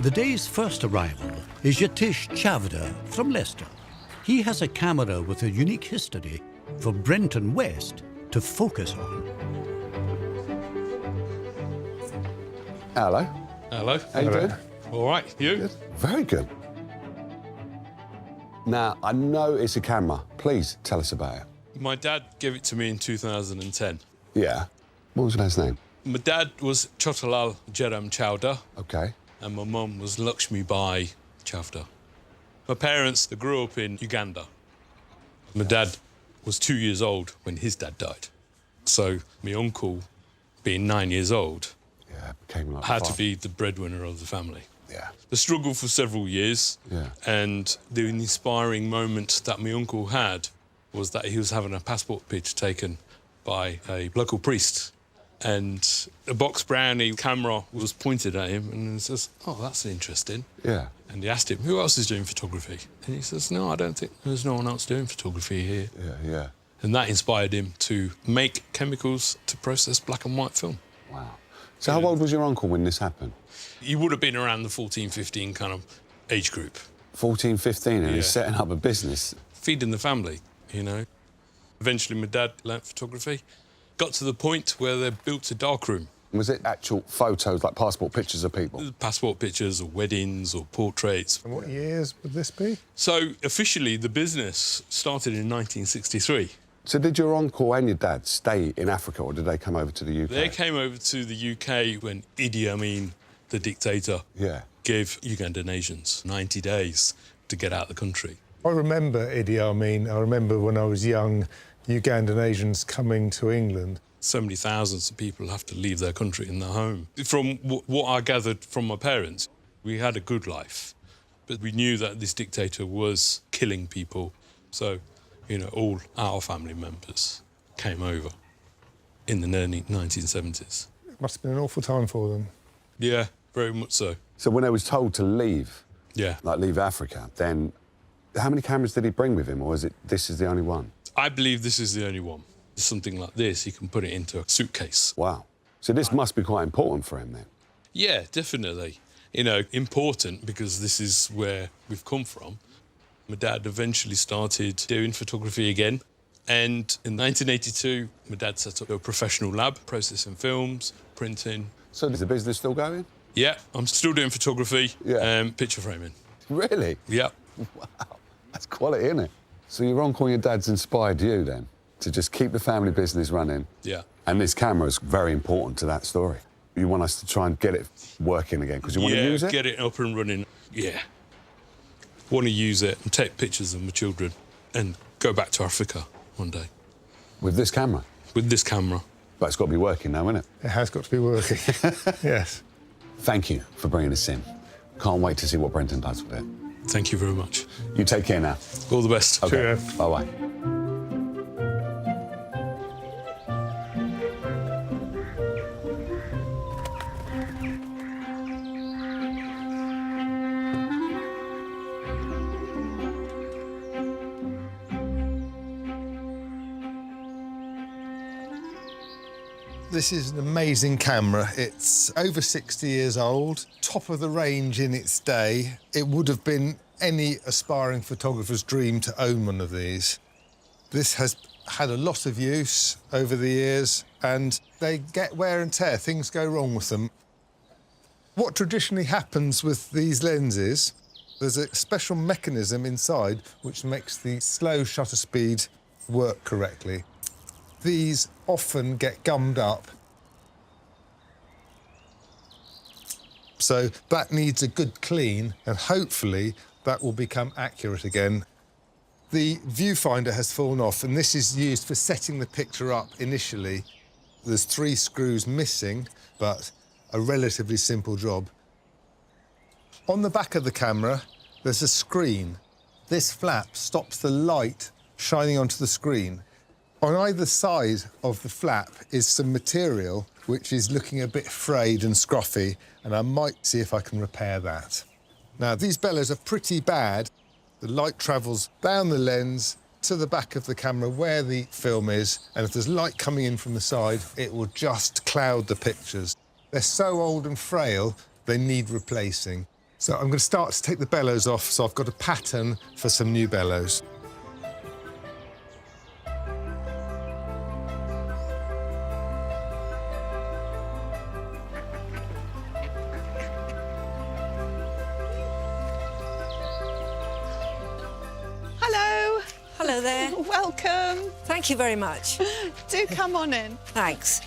The day's first arrival is Yatish from Leicester. He has a camera with a unique history for Brenton West to focus on. Hello. Hello. How you doing? All right, you? Good. Very good. Now, I know it's a camera. Please tell us about it. My dad gave it to me in 2010. Yeah. What was your dad's name? My dad was Chotalal Jeram Chowdhury, OK. and my mum was Lakshmi Bai Chowdhury. My parents, they grew up in Uganda. My dad was 2 years old when his dad died. So my uncle, being 9 years old, became like had to be the breadwinner of the family. Yeah. The struggle for several years, Yeah. and the inspiring moment that my uncle had was that he was having a passport picture taken by a local priest, and a box brownie camera was pointed at him, and he says, "Oh, that's interesting." Yeah. And he asked him, "Who else is doing photography?" And he says, "No, I don't think there's no one else doing photography here." Yeah. And that inspired him to make chemicals to process black and white film. Wow. So how old was your uncle when this happened? He would have been around the 14, 15 kind of age group. 14, 15, and he's setting up a business. Feeding the family, you know. Eventually, my dad learnt photography. Got to the point where they built a darkroom. Was it actual photos, like passport pictures of people? Passport pictures, or weddings, or portraits. And what years would this be? So, officially, the business started in 1963. So did your uncle and your dad stay in Africa, or did they come over to the UK? They came over to the UK when Idi Amin, the dictator, gave Ugandan Asians 90 days to get out of the country. I remember Idi Amin. I remember when I was young, Ugandan Asians coming to England. So many thousands of people have to leave their country and their home. From what I gathered from my parents, we had a good life, but we knew that this dictator was killing people. So, you know, all our family members came over in the early 1970s. It must have been an awful time for them. Yeah, very much so. So when they was told to leave, like leave Africa, then how many cameras did he bring with him, or is it this is the only one? I believe this is the only one. Something like this, you can put it into a suitcase. Wow. So this must be quite important for him then? Yeah, definitely. You know, important because this is where we've come from. My dad eventually started doing photography again. And in 1982, my dad set up a professional lab, processing films, printing. So is the business still going? Yeah, I'm still doing photography, picture framing. Really? Yeah. Wow, that's quality, isn't it? So your uncle and your dad's inspired you then to just keep the family business running? Yeah. And this camera is very important to that story. You want us to try and get it working again because you want to use it? Yeah, get it up and running. Yeah. Want to use it and take pictures of my children and go back to Africa one day. With this camera? With this camera. But it's got to be working now, isn't it? It has got to be working, yes. Thank you for bringing us in. Can't wait to see what Brenton does with it. Thank you very much. You take care now. All the best. Okay. Cheerio. Bye-bye. This is an amazing camera. It's over 60 years old, top of the range in its day. It would have been any aspiring photographer's dream to own one of these. This has had a lot of use over the years, and they get wear and tear. Things go wrong with them. What traditionally happens with these lenses, there's a special mechanism inside which makes the slow shutter speed work correctly. These often get gummed up. So that needs a good clean, and hopefully that will become accurate again. The viewfinder has fallen off, and this is used for setting the picture up initially. There's 3 screws missing, but a relatively simple job. On the back of the camera, there's a screen. This flap stops the light shining onto the screen. On either side of the flap is some material which is looking a bit frayed and scruffy, and I might see if I can repair that. Now, these bellows are pretty bad. The light travels down the lens to the back of the camera where the film is, and if there's light coming in from the side, it will just cloud the pictures. They're so old and frail, they need replacing. So I'm going to start to take the bellows off, so I've got a pattern for some new bellows. Hello. Hello there. Welcome. Thank you very much. Do come on in. Thanks.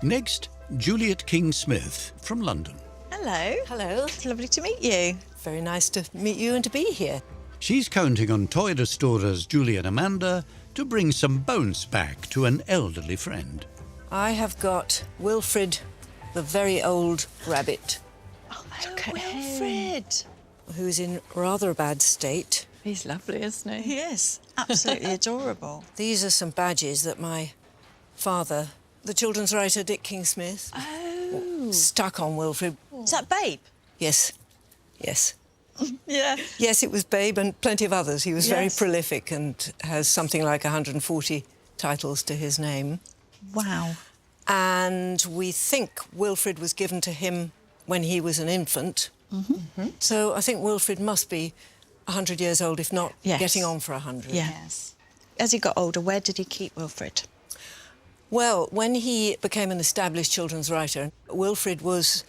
Next, Juliet King-Smith from London. Hello. Hello. It's lovely to meet you. Very nice to meet you and to be here. She's counting on toy restorers Julie and Amanda to bring some bounce back to an elderly friend. I have got Wilfred, the very old rabbit, Oh, look at Wilfred. who's in rather a bad state. He's lovely, isn't he? He is. Absolutely adorable. These are some badges that my father, the children's writer Dick King-Smith, stuck on Wilfred. Is that Babe? Yes, yes. Yeah. Yes, it was Babe and plenty of others. He was very Yes. prolific and has something like 140 titles to his name. Wow. And we think Wilfred was given to him when he was an infant. So I think Wilfred must be 100 years old, if not Yes. getting on for 100. Yeah. Yes. As he got older, where did he keep Wilfred? Well, when he became an established children's writer, Wilfred was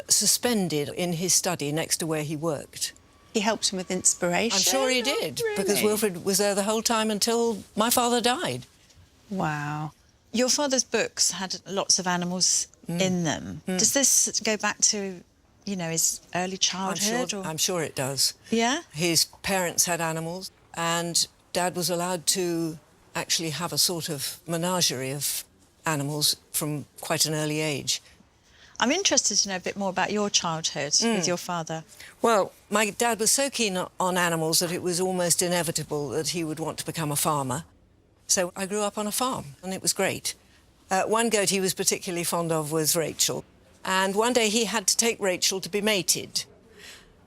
suspended in his study next to where he worked. He helped him with inspiration. I'm sure he did, because really? Wilfred was there the whole time until my father died. Wow. Your father's books had lots of animals in them. Does this go back to, you know, his early childhood? I'm sure it does. Yeah? His parents had animals, and Dad was allowed to actually have a sort of menagerie of animals from quite an early age. I'm interested to know a bit more about your childhood with your father. Well, my dad was so keen on animals that it was almost inevitable that he would want to become a farmer. So I grew up on a farm, and it was great. One goat he was particularly fond of was Rachel. And one day he had to take Rachel to be mated.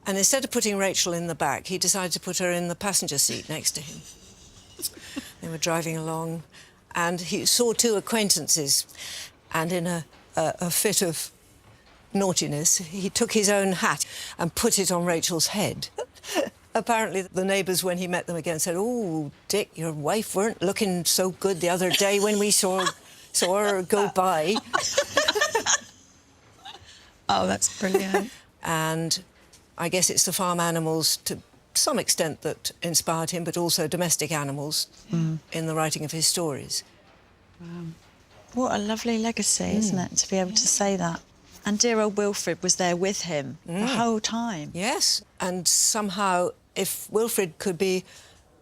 And instead of putting Rachel in the back, he decided to put her in the passenger seat next to him. They were driving along, and he saw two acquaintances. And in a fit of naughtiness, he took his own hat and put it on Rachel's head. Apparently, the neighbours, when he met them again, said, "Oh, Dick, your wife weren't looking so good the other day when we saw her go by." Oh, that's brilliant. And I guess it's the farm animals, to some extent, that inspired him, but also domestic animals in the writing of his stories. What a lovely legacy, isn't it, to be able to say that? And dear old Wilfred was there with him the whole time. Yes, and somehow, if Wilfred could be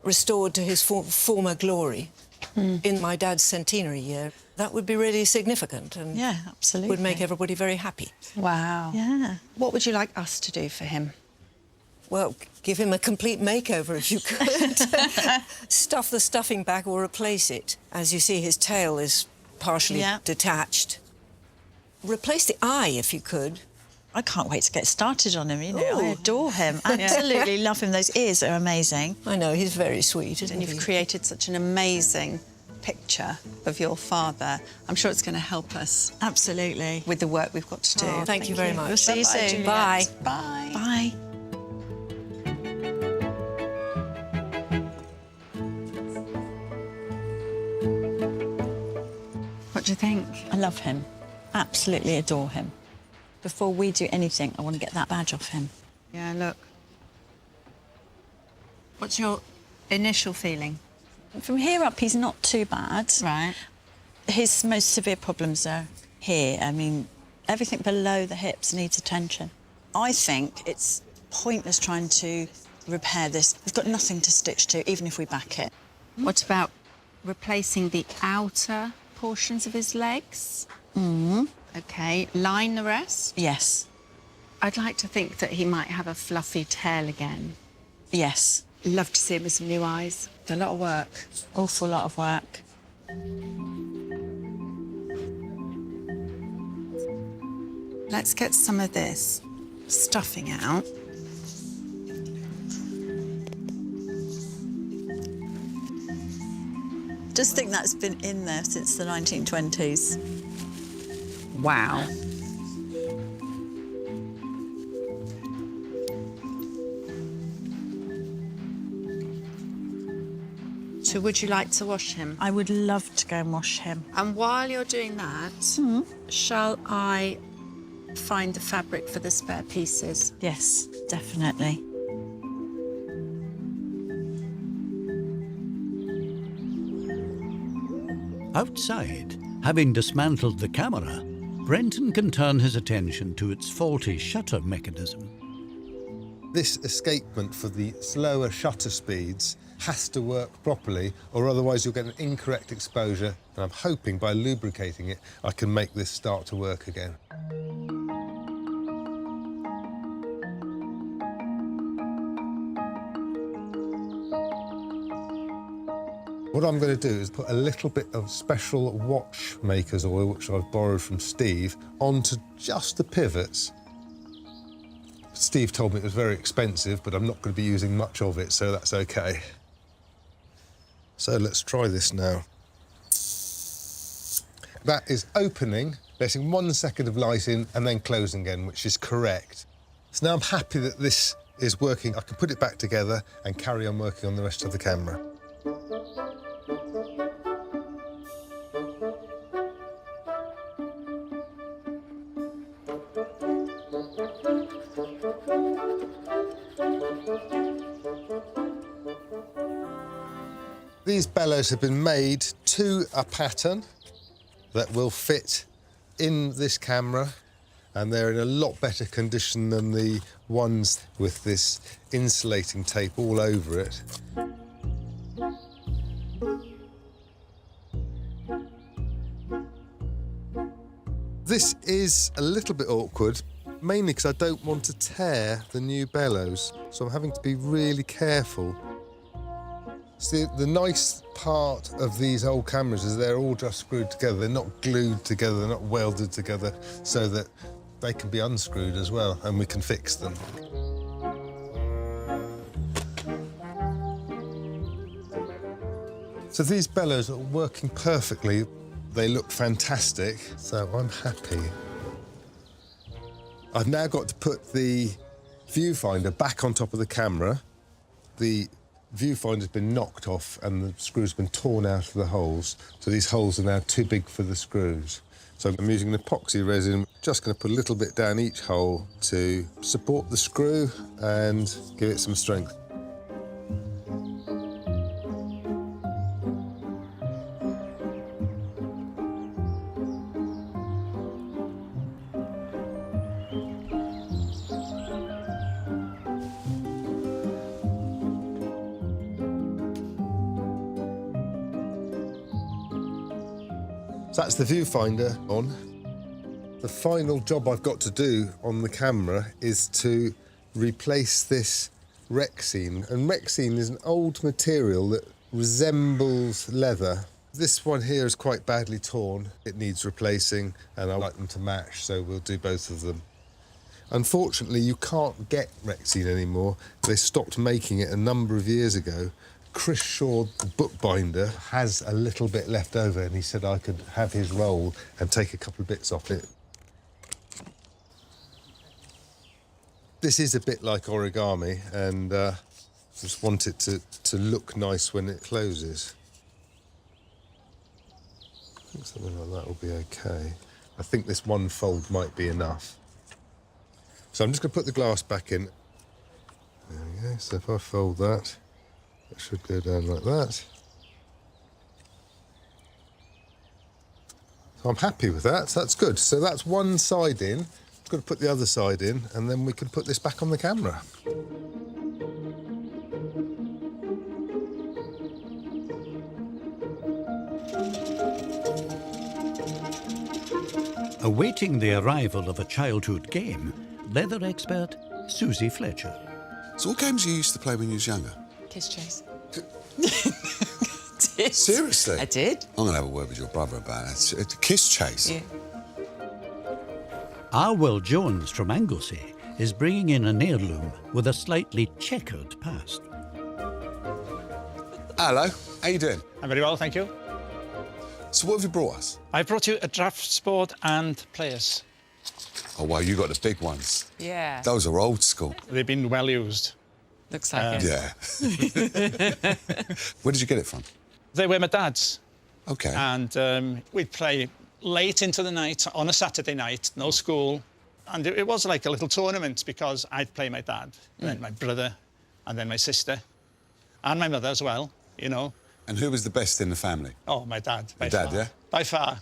restored to his former glory in my dad's centenary year, that would be really significant and Yeah, absolutely. would make everybody very happy. Wow. Yeah. What would you like us to do for him? Well, give him a complete makeover if you could. Stuff the stuffing back or replace it. As you see, his tail is partially detached. Replace the eye if you could. I can't wait to get started on him, you know. I Ooh. adore him. I absolutely love him. Those ears are amazing. I know, he's very sweet, isn't And you've he? created such an amazing picture of your father. I'm sure it's going to help us Absolutely. with the work we've got to do. Oh, thank you very much. We'll see you Bye-bye, soon. Juliet. Bye. Bye. Bye. What do you think? I love him. Absolutely adore him. Before we do anything, I want to get that badge off him. Yeah, look. What's your initial feeling? From here up, he's not too bad. Right. His most severe problems are here. I mean, everything below the hips needs attention. I think it's pointless trying to repair this. We've got nothing to stitch to, even if we back it. What about replacing the outer portions of his legs? OK, line the rest? Yes. I'd like to think that he might have a fluffy tail again. Yes. Love to see him with some new eyes. It's a lot of work. Awful lot of work. Let's get some of this stuffing out. Just think that's been in there since the 1920s. Wow. So would you like to wash him? I would love to go and wash him. And while you're doing that, shall I find the fabric for the spare pieces? Yes, definitely. Outside, having dismantled the camera, Brenton can turn his attention to its faulty shutter mechanism. This escapement for the slower shutter speeds has to work properly, or otherwise you'll get an incorrect exposure. And I'm hoping by lubricating it, I can make this start to work again. What I'm going to do is put a little bit of special watchmaker's oil, which I've borrowed from Steve, onto just the pivots. Steve told me it was very expensive, but I'm not going to be using much of it, so that's OK. So let's try this now. That is opening, letting 1 second of light in and then closing again, which is correct. So now I'm happy that this is working. I can put it back together and carry on working on the rest of the camera. These bellows have been made to a pattern that will fit in this camera, and they're in a lot better condition than the ones with this insulating tape all over it. This is a little bit awkward, mainly because I don't want to tear the new bellows, so I'm having to be really careful. See, the nice part of these old cameras is they're all just screwed together. They're not glued together, they're not welded together, so that they can be unscrewed as well, and we can fix them. So these bellows are working perfectly. They look fantastic, so I'm happy. I've now got to put the viewfinder back on top of the camera. The viewfinder's been knocked off and the screws been torn out of the holes, so these holes are now too big for the screws. So I'm using an epoxy resin, just going to put a little bit down each hole to support the screw and give it some strength. So that's the viewfinder on. The final job I've got to do on the camera is to replace this Rexine. And Rexine is an old material that resembles leather. This one here is quite badly torn. It needs replacing, and I like them to match, so we'll do both of them. Unfortunately, you can't get Rexine anymore. They stopped making it a number of years ago. Chris Shaw, the bookbinder, has a little bit left over, and he said I could have his roll and take a couple of bits off it. This is a bit like origami, and just want it to look nice when it closes. I think something like that will be OK. I think this one fold might be enough. So I'm just going to put the glass back in. There we go. So if I fold that, it should go down like that. So I'm happy with that, so that's good. So that's one side in. I've got to put the other side in, and then we can put this back on the camera. Awaiting the arrival of a childhood game, leather expert Susie Fletcher. So what games you used to play when you was younger? Kiss chase. Seriously? I did. I'm going to have a word with your brother about it. It's a kiss chase. Yeah. Arwell Jones from Anglesey is bringing in an heirloom with a slightly checkered past. Hello, how you doing? I'm very well, thank you. So what have you brought us? I brought you a drafts board and players. Oh, wow, you got the big ones. Yeah. Those are old school. They've been well used. Looks like it. Yeah. Where did you get it from? They were my dad's. OK. And we'd play late into the night on a Saturday night, no school. And it was like a little tournament because I'd play my dad, then my brother, and then my sister, and my mother as well, you know. And who was the best in the family? Oh, my dad, by Your dad, far. yeah? By far.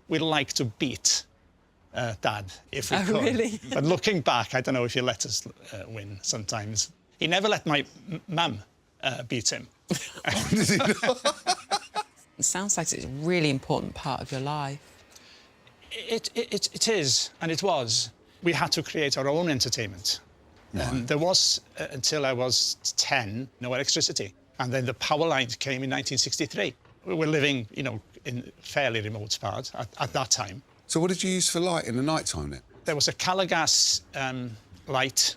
We like to beat Dad, if we could. Really? But looking back, I don't know if he let us win sometimes. He never let my mum beat him. Did he not? It sounds like it's a really important part of your life. It is, and it was. We had to create our own entertainment. Right. There was, until I was 10, no electricity. And then the power line came in 1963. We were living, you know, in fairly remote parts at that time. So what did you use for light in the night time then? There was a colour gas light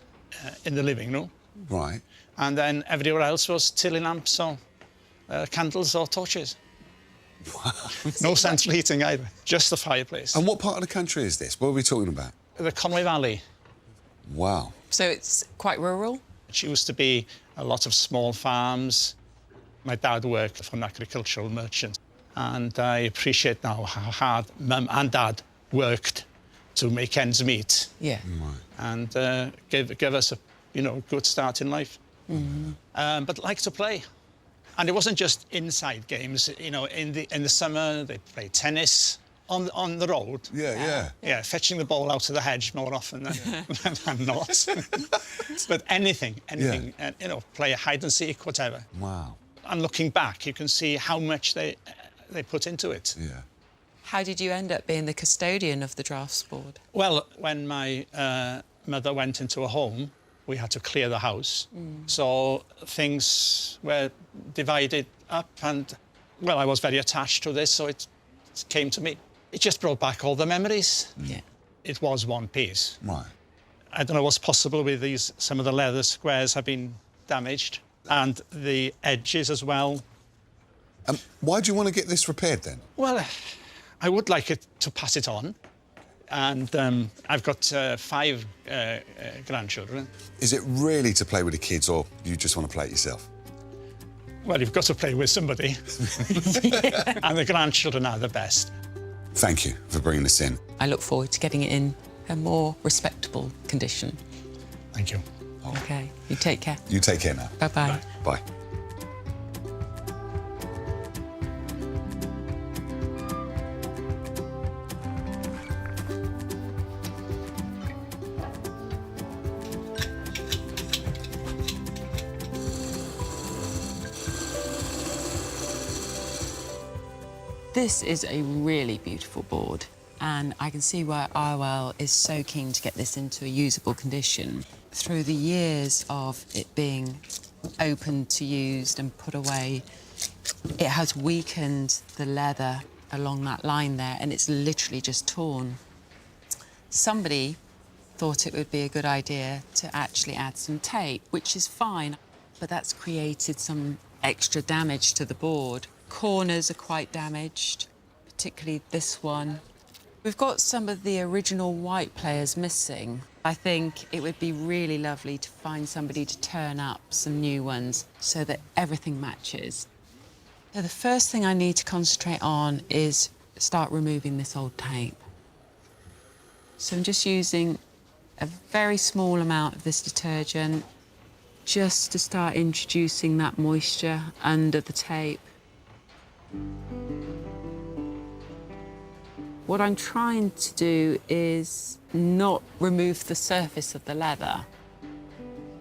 in the living room. Right. And then everywhere else was tilly lamps or candles or torches. Wow. No central heating either, just the fireplace. And what part of the country is this? What are we talking about? The Conway Valley. Wow. So it's quite rural? It used to be a lot of small farms. My dad worked for an agricultural merchant. And I appreciate now how hard Mum and Dad worked to make ends meet. Yeah. And give us a, you know, good start in life. But like to play. And it wasn't just inside games, you know, in the summer they played tennis on the road. Yeah. Yeah, fetching the ball out of the hedge more often than not. But anything, you know, play a hide and seek, whatever. Wow. And looking back, you can see how much they put into it. Yeah. How did you end up being the custodian of the drafts board? Well, when my mother went into a home, we had to clear the house. So things were divided up and, well, I was very attached to this, so it came to me. It just brought back all the memories. Yeah. It was one piece. Right. I don't know what's possible with these. Some of the leather squares have been damaged and the edges as well. Why do you want to get this repaired then? Well, I would like it to pass it on. And I've got 5 grandchildren. Is it really to play with the kids or you just want to play it yourself? Well, you've got to play with somebody. And the grandchildren are the best. Thank you for bringing this in. I look forward to getting it in a more respectable Thank you. OK, you take care. You take care now. Bye-bye. Bye. This is a really beautiful board, and I can see why Irwell is so keen to get this into a usable condition. Through the years of it being opened to used and put away, it has weakened the leather along that line there, and it's literally just torn. Somebody thought it would be a good idea to actually add some tape, which is fine, but that's created some extra damage to the board. Corners are quite damaged, particularly this one. We've got some of the original white players missing. I think it would be really lovely to find somebody to turn up some new ones so that everything matches. So the first thing I need to concentrate on is start removing this old tape. So I'm just using a very small amount of this detergent just to start introducing that moisture under the tape. What I'm trying to do is not remove the surface of the leather.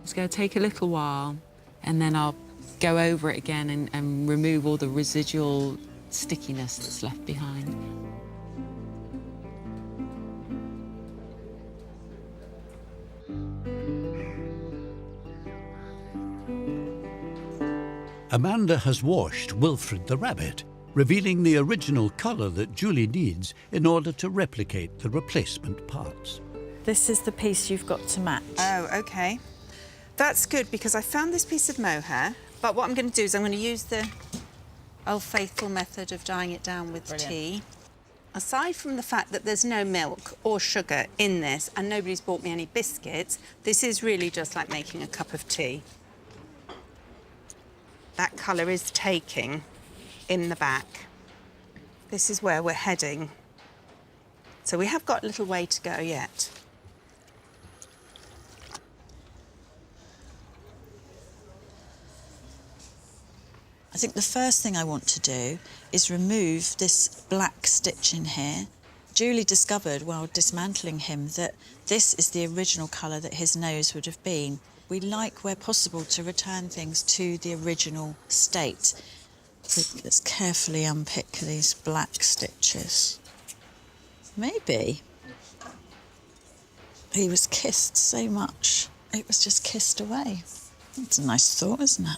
It's going to take a little while, and then I'll go over it again and remove all the residual stickiness that's left behind. Amanda has washed Wilfred the rabbit, revealing the original colour that Julie needs in order to replicate the replacement parts. This is the piece you've got to match. Oh, OK. That's good, because I found this piece of mohair, but what I'm going to do is I'm going to use the old faithful method of dyeing it down with tea. Aside from the fact that there's no milk or sugar in this and nobody's bought me any biscuits, this is really just like making a cup of tea. that colour is taking in the back. This is where we're heading. So we have got a little way to go yet. I think the first thing I want to do is remove this black stitch in here. Julie discovered while dismantling him that this is the original colour that his nose would have been. We like, where possible, to return things to the original state. So let's carefully unpick these black stitches. Maybe he was kissed so much, it was just kissed away. That's a nice thought, isn't it?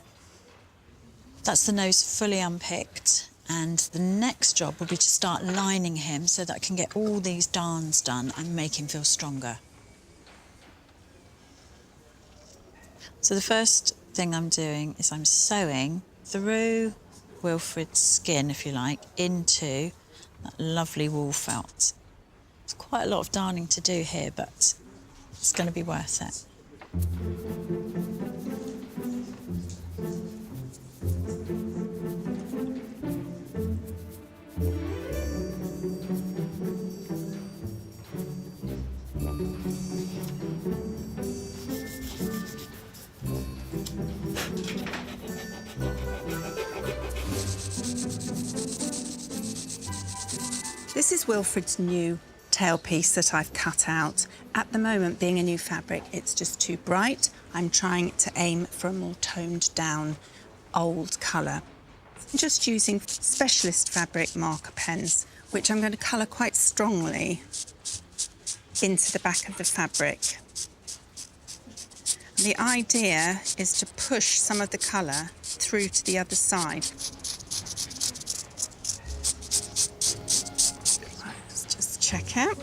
That's the nose fully unpicked, and the next job will be to start lining him so that I can get all these darns done and make him feel stronger. So the first thing I'm doing is I'm sewing through Wilfred's skin, if you like, into that lovely wool felt. It's quite a lot of darning to do here, but it's going to be worth it. This is Wilfred's new tailpiece that I've cut out. At the moment, being a new fabric, it's just too bright. I'm trying to aim for a more toned down old colour. I'm just using specialist fabric marker pens, which I'm going to colour quite strongly into the back of the fabric. And the idea is to push some of the colour through to the other side. Check it.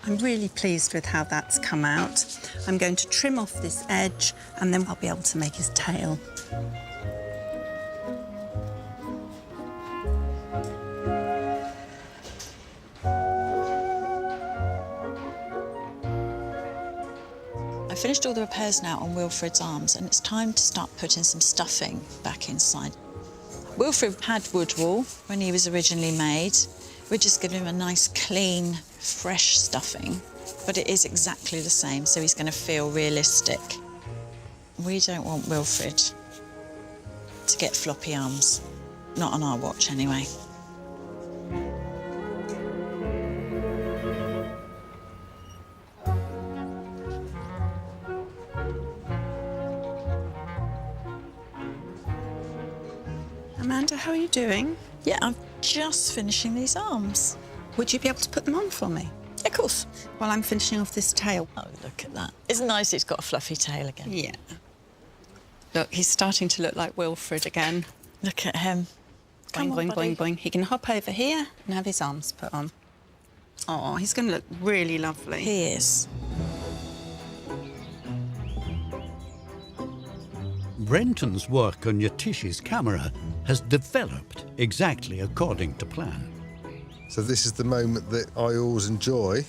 I'm really pleased with how that's come out. I'm going to trim off this edge and then I'll be able to make his tail. I finished all the repairs now on Wilfred's arms, and it's time to start putting some stuffing back inside. Wilfred had wood wool when he was originally made. We're just giving him a nice, clean, fresh stuffing, but it is exactly the same, so he's going to feel realistic. We don't want Wilfred to get floppy arms. Not on our watch, anyway. Amanda, how are you doing? Yeah, I'm just finishing these arms. Would you be able to put them on for me? Yeah, of course. While I'm finishing off this tail. Oh, look at that. Isn't it nice he's got a fluffy tail again? Yeah. Look, he's starting to look like Wilfred again. Look at him. Boing, boing, boing, boing. He can hop over here and have his arms put on. Oh, he's going to look really lovely. He is. Brenton's work on Yatish's camera has developed exactly according to plan. So this is the moment that I always enjoy,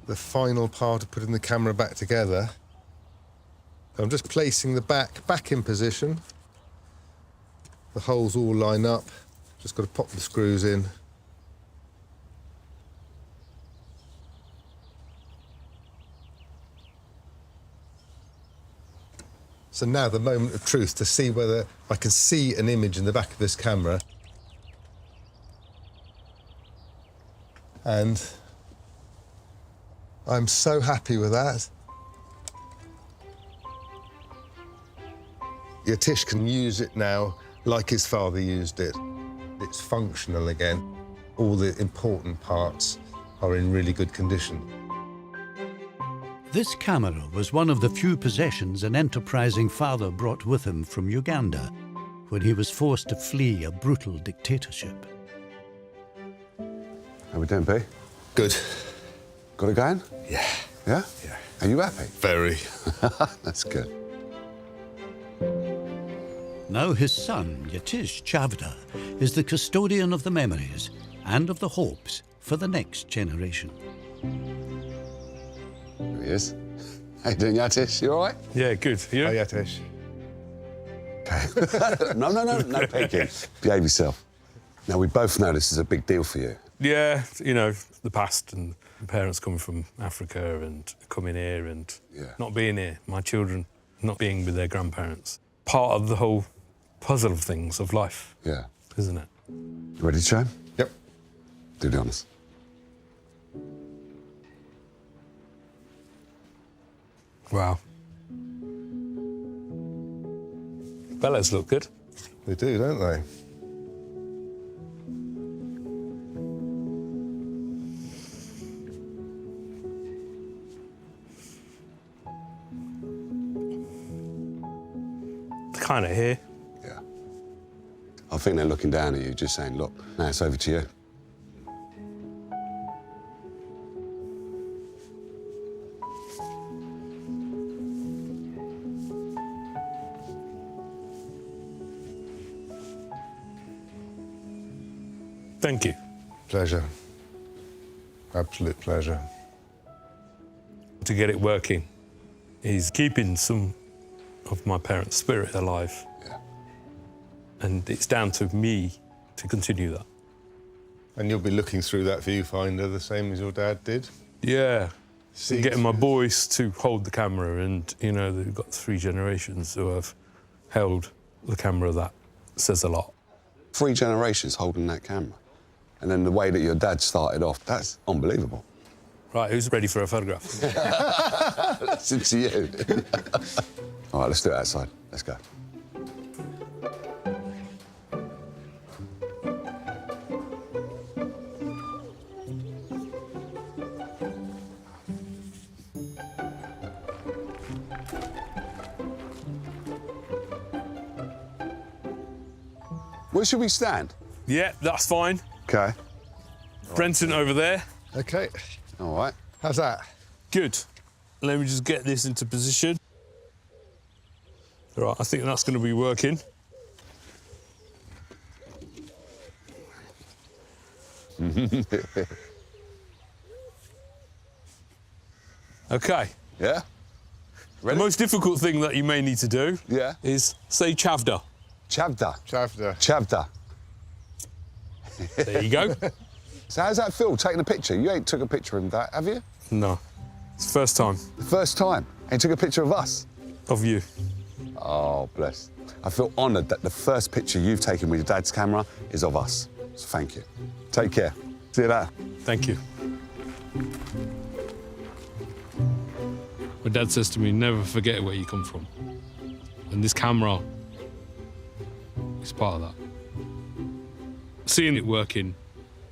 the final part of putting the camera back together. I'm just placing the back in position. The holes all line up. Just got to pop the screws in. So now the moment of truth, to see whether I can see an image in the back of this camera. And I'm so happy with that. Yatish can use it now like his father used it. It's functional again. All the important parts are in really good condition. This camera was one of the few possessions an enterprising father brought with him from Uganda when he was forced to flee a brutal dictatorship. How we doing, B? Good. Got it going? Yeah. Yeah? Yeah. Are you happy? Very. That's good. Now his son, Yatish Chavda, is the custodian of the memories and of the hopes for the next generation. There he is. How you doing, Yatish? You all right? Yeah, good. You? Hi, Yatish. OK. No peeking. Behave yourself. Now, we both know this is a big deal for you. Yeah, you know, the past and parents coming from Africa and coming here and not being here. My children not being with their grandparents. Part of the whole puzzle of things, of life. Yeah. Isn't it? You ready to show him? Yep. Do the honours. Wow. Bellows look good. They do, don't they? Kind of here. Yeah. I think they're looking down at you, just saying, look, now it's over to you. Thank you. Pleasure. Absolute pleasure. To get it working, he's keeping some of my parents' spirit alive. Yeah. And it's down to me to continue that. And you'll be looking through that viewfinder the same as your dad did? Yeah. Getting my boys to hold the camera, and, you know, they've got 3 generations who have held the camera. That says a lot. 3 generations holding that camera. And then the way that your dad started off, that's unbelievable. Right, who's ready for a photograph? Listen to you. All right, let's do it outside. Let's go. Where should we stand? Yeah, that's fine. OK. Brenton over there. OK. All right. How's that? Good. Let me just get this into position. All right, I think that's going to be working. OK. Yeah? Ready? The most difficult thing that you may need to do is say Chavda. Chavda. Chavda. Chavda. There you go. So how's that feel, taking a picture? You ain't took a picture of that, have you? No. It's the first time. The first time? And took a picture of us? Of you. Oh, bless. I feel honoured that the first picture you've taken with your dad's camera is of us. So thank you. Take care. See you later. Thank you. My dad says to me, never forget where you come from. And this camera is part of that. Seeing it working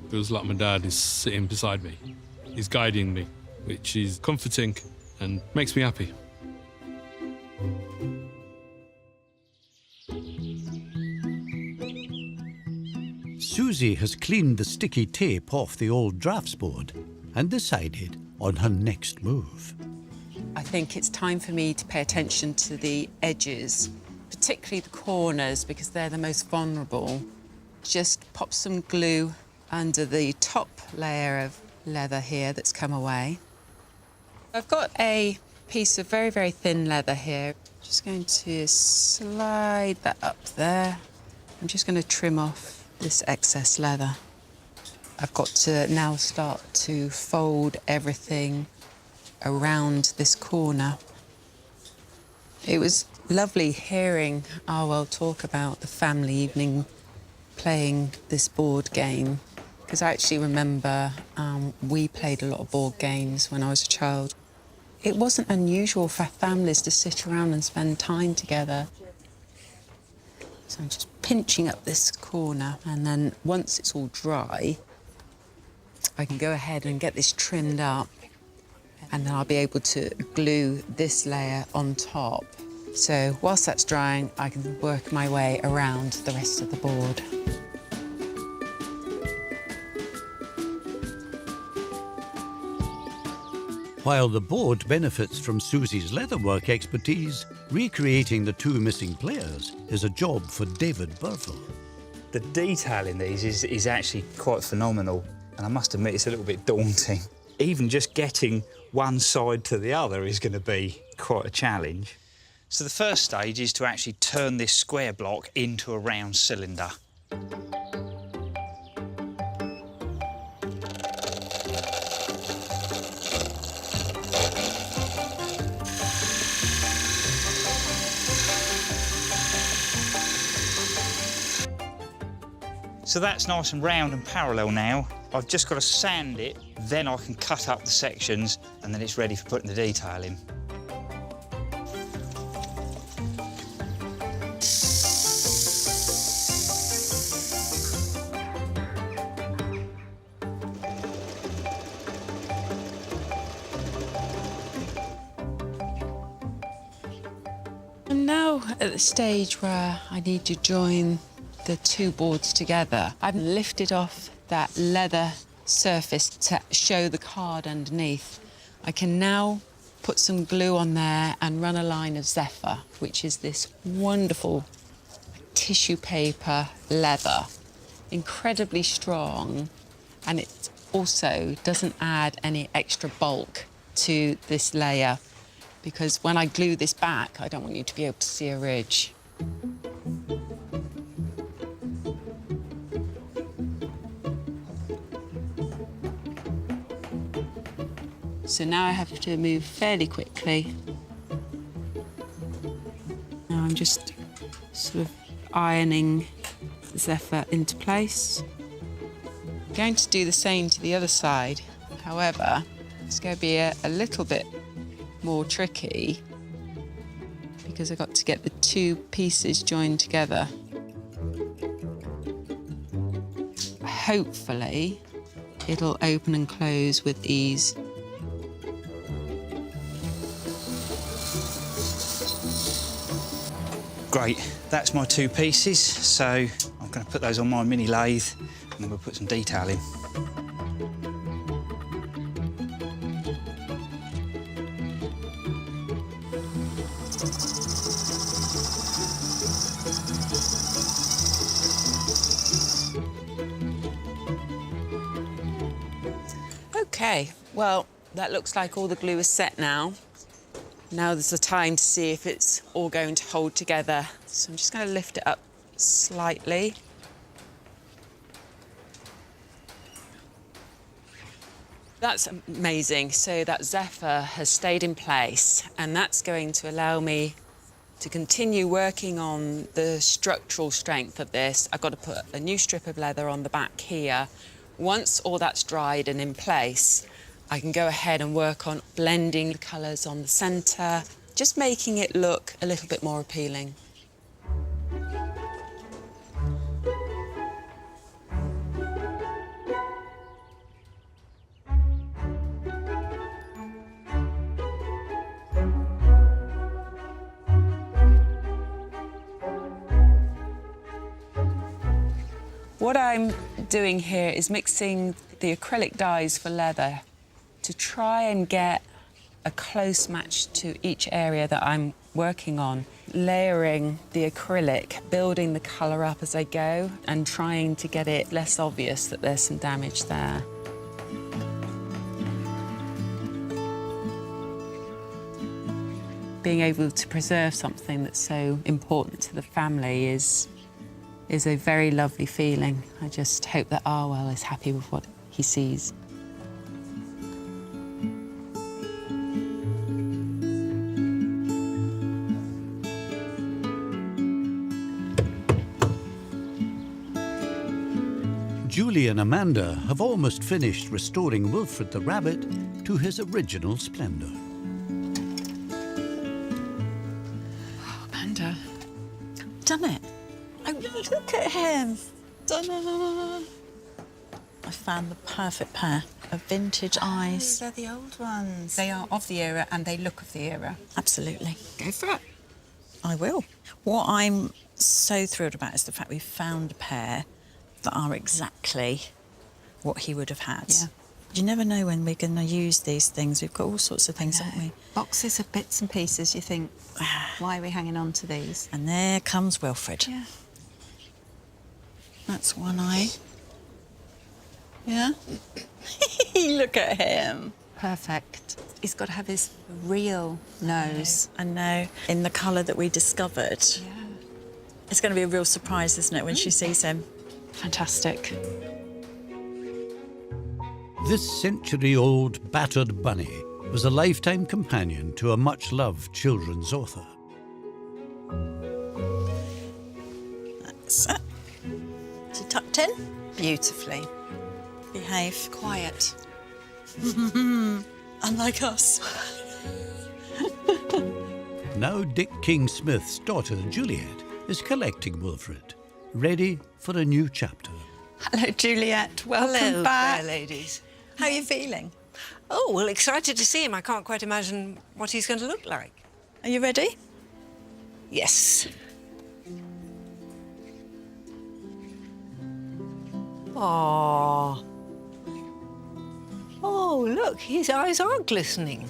feels like my dad is sitting beside me. He's guiding me, which is comforting and makes me happy. Susie has cleaned the sticky tape off the old drafts board and decided on her next move. I think it's time for me to pay attention to the edges, particularly the corners, because they're the most vulnerable. Just pop some glue under the top layer of leather here that's come away. I've got a piece of very, very thin leather here. Just going to slide that up there. I'm just going to trim off this excess leather. I've got to now start to fold everything around this corner. It was lovely hearing Arwell talk about the family evening playing this board game, because I actually remember we played a lot of board games when I was a child. It wasn't unusual for families to sit around and spend time together. So I'm just pinching up this corner, and then once it's all dry, I can go ahead and get this trimmed up, and then I'll be able to glue this layer on top. So whilst that's drying, I can work my way around the rest of the board. While the board benefits from Susie's leatherwork expertise, recreating the 2 missing players is a job for David Burville. The detail in these is actually quite phenomenal, and I must admit it's a little bit daunting. Even just getting one side to the other is going to be quite a challenge. So the first stage is to actually turn this square block into a round cylinder. So that's nice and round and parallel now. I've just got to sand it, then I can cut up the sections, and then it's ready for putting the detail in. I'm now at the stage where I need to join the two boards together. I've lifted off that leather surface to show the card underneath. I can now put some glue on there and run a line of Zephyr, which is this wonderful tissue paper leather, incredibly strong, and it also doesn't add any extra bulk to this layer, because when I glue this back, I don't want you to be able to see a ridge. So now I have to move fairly quickly. Now I'm just sort of ironing Zephyr into place. I'm going to do the same to the other side. However, it's going to be a little bit more tricky because I've got to get the two pieces joined together. Hopefully, it'll open and close with ease. Great, that's my two pieces, so I'm going to put those on my mini lathe and then we'll put some detail in. OK, well, that looks like all the glue is set now. Now there's the time to see if it's all going to hold together. So I'm just going to lift it up slightly. That's amazing. So that Zephyr has stayed in place, and that's going to allow me to continue working on the structural strength of this. I've got to put a new strip of leather on the back here. Once all that's dried and in place, I can go ahead and work on blending the colours on the centre, just making it look a little bit more appealing. What I'm doing here is mixing the acrylic dyes for leather to try and get a close match to each area that I'm working on, layering the acrylic, building the colour up as I go and trying to get it less obvious that there's some damage there. Being able to preserve something that's so important to the family is a very lovely feeling. I just hope that Arwell is happy with what he sees. Julie and Amanda have almost finished restoring Wilfred the rabbit to his original splendour. Oh, Amanda, done it. Oh, look at him. Done it. I found the perfect pair of vintage eyes. They're the old ones. They are of the era and they look of the era. Absolutely. Go for it. I will. What I'm so thrilled about is the fact we've found a pair that are exactly what he would have had. Yeah. You never know when we're going to use these things. We've got all sorts of things, haven't we? Boxes of bits and pieces, you think, why are we hanging on to these? And there comes Wilfred. Yeah. That's one eye. Yeah? Look at him. Perfect. He's got to have his real nose. I know. In the colour that we discovered. Yeah. It's going to be a real surprise, isn't it, when she sees him? Fantastic. This century-old battered bunny was a lifetime companion to a much-loved children's author. That's it. Is he tucked in? Beautifully. Behave. Quiet. Unlike us. Now Dick King-Smith's daughter, Juliet, is collecting Wilfred, ready for a new chapter. Hello, Juliet. Welcome Hello, back. fair ladies. How are you feeling? Oh, well, excited to see him. I can't quite imagine what he's going to look like. Are you ready? Yes. Aww. Oh, look, his eyes are glistening.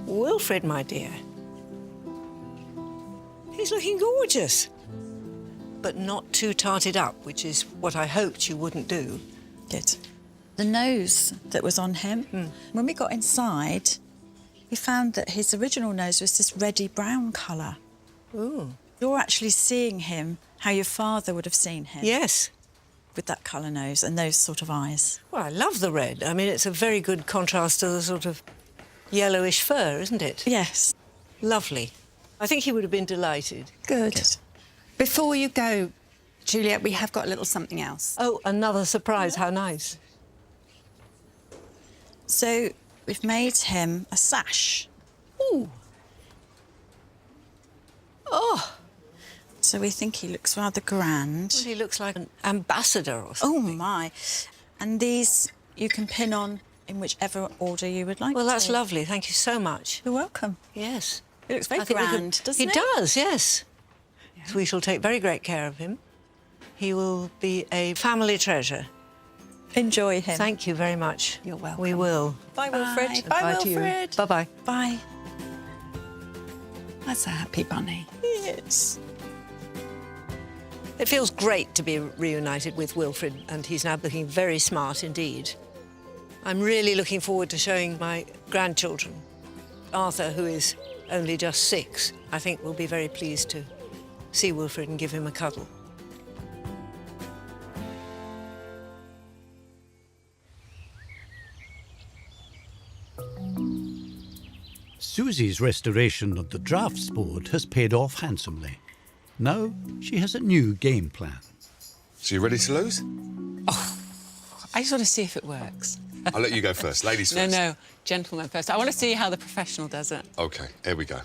Wilfred, my dear. He's looking gorgeous. But not too tarted up, which is what I hoped you wouldn't do. Good. The nose that was on him, when we got inside, we found that his original nose was this reddy brown colour. Ooh. You're actually seeing him how your father would have seen him. Yes. With that colour nose and those sort of eyes. Well, I love the red. I mean, it's a very good contrast to the sort of yellowish fur, isn't it? Yes. Lovely. I think he would have been delighted. Good. Before you go, Juliet, we have got a little something else. Oh, another surprise. How nice. So we've made him a sash. Ooh. Oh. So we think he looks rather grand. Well, he looks like an ambassador or something. Oh, my. And these you can pin on in whichever order you would like Well, that's to. lovely. Thank you so much. You're welcome. Yes. It looks very I think we grand, could- doesn't it? It does, yes. So we shall take very great care of him. He will be a family treasure. Enjoy him. Thank you very much. You're welcome. We will. Bye, Wilfred. Bye, to you. Wilfred. Bye-bye. Bye. That's a happy bunny. Yes. It feels great to be reunited with Wilfred, and he's now looking very smart indeed. I'm really looking forward to showing my grandchildren. Arthur, who is only just 6, I think will be very pleased to see Wilfred and give him a cuddle. Susie's restoration of the drafts board has paid off handsomely. Now she has a new game plan. So you ready to lose? I just want to see if it works. I'll let you go first. Ladies No, first. no, gentlemen first. I want to see how the professional does it. OK, here we go.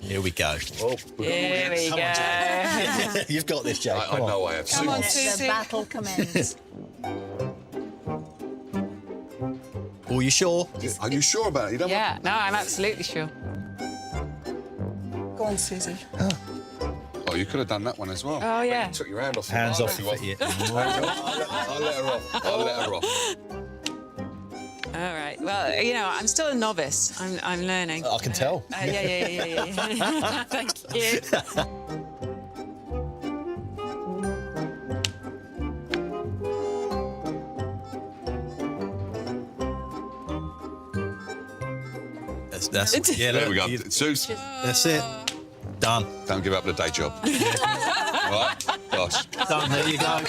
Here we go. Oh, Here we go. you've got this, Jake. I know I have. Come on, Susie. Susie. The battle commences. Are you sure? Are you sure about it? You don't Yeah, no, I'm absolutely sure. Go on, Susie. Oh, you could have done that one as well. Oh, yeah. You took your hand off. Hands I'll off let you it. off. I'll let her off. I'll let her off. All right. Well, you know, I'm still a novice. I'm learning. I can tell. Yeah. Thank you. That's yeah. There we go. look, Suze, That's it. Done. don't give up the day job. All right? Gosh. Done. There you go.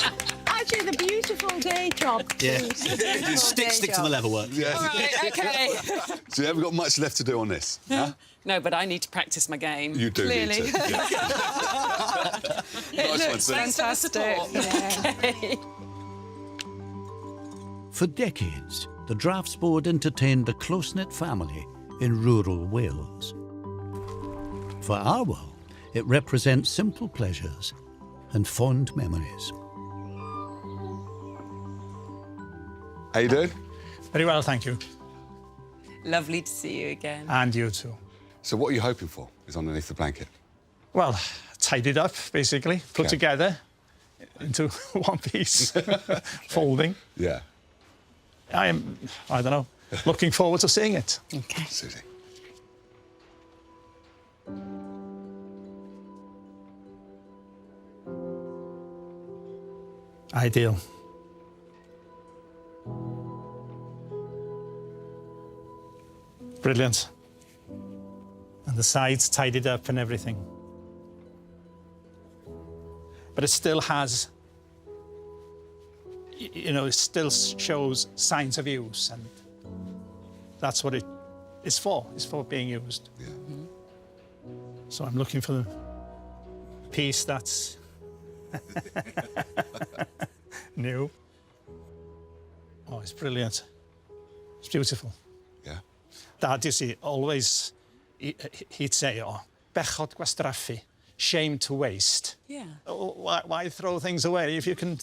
Actually, the beautiful day job. Yeah. stick to the level work. Yeah. All right, OK. So you haven't got much left to do on this, huh? No, but I need to practice my game. You do Clearly. need to. Yeah. Nice one, Suze. Fantastic. Okay. For decades, the drafts board entertained a close-knit family in rural Wales. For our world, it represents simple pleasures and fond memories. How you doing? Very well, thank you. Lovely to see you again. And you too. So what are you hoping for is underneath the blanket? Well, tidied up, basically, put Okay. together into one piece, folding. Yeah. I don't know, looking forward to seeing it. OK. Susie. Ideal. Brilliant. And the sides tidied up and everything. But it still has, you know, it still shows signs of use, and that's what it is for. It's for being used. Yeah. So I'm looking for the piece that's new. Oh, it's brilliant. It's beautiful. Yeah. Dad, you see, always he'd say, oh, bechod gwastraffu, shame to waste. Yeah. Oh, why throw things away if you can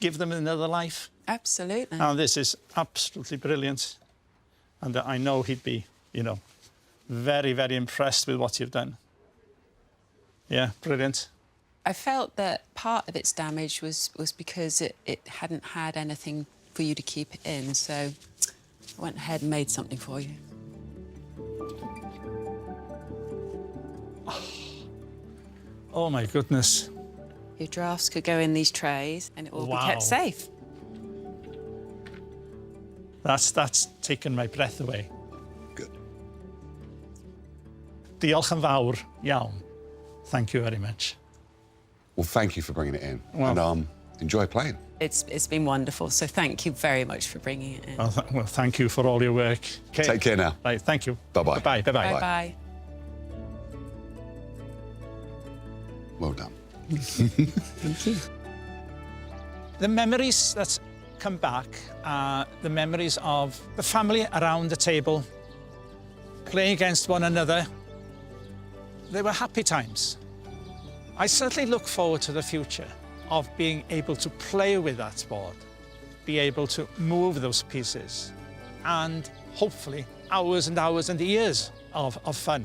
give them another life? Absolutely. Now, this is absolutely brilliant. And I know he'd be, you know, very, very impressed with what you've done. Yeah, brilliant. I felt that part of its damage was because it hadn't had anything for you to keep it in, so I went ahead and made something for you. Oh, my goodness. Your drafts could go in these trays and it will be Wow. kept safe. That's taken my breath away. Good. Diolch yn fawr iawn. Thank you very much. Well, thank you for bringing it in. Well- And enjoy playing. It's been wonderful, so thank you very much for bringing it in. Well, thank you for all your work. Okay. Take care now. Right, thank you. Bye-bye. Bye-bye. Bye-bye. Bye-bye. Well done. Thank you. The memories that come back are the memories of the family around the table, playing against one another. They were happy times. I certainly look forward to the future of being able to play with that board, be able to move those pieces, and hopefully hours and hours and years of fun.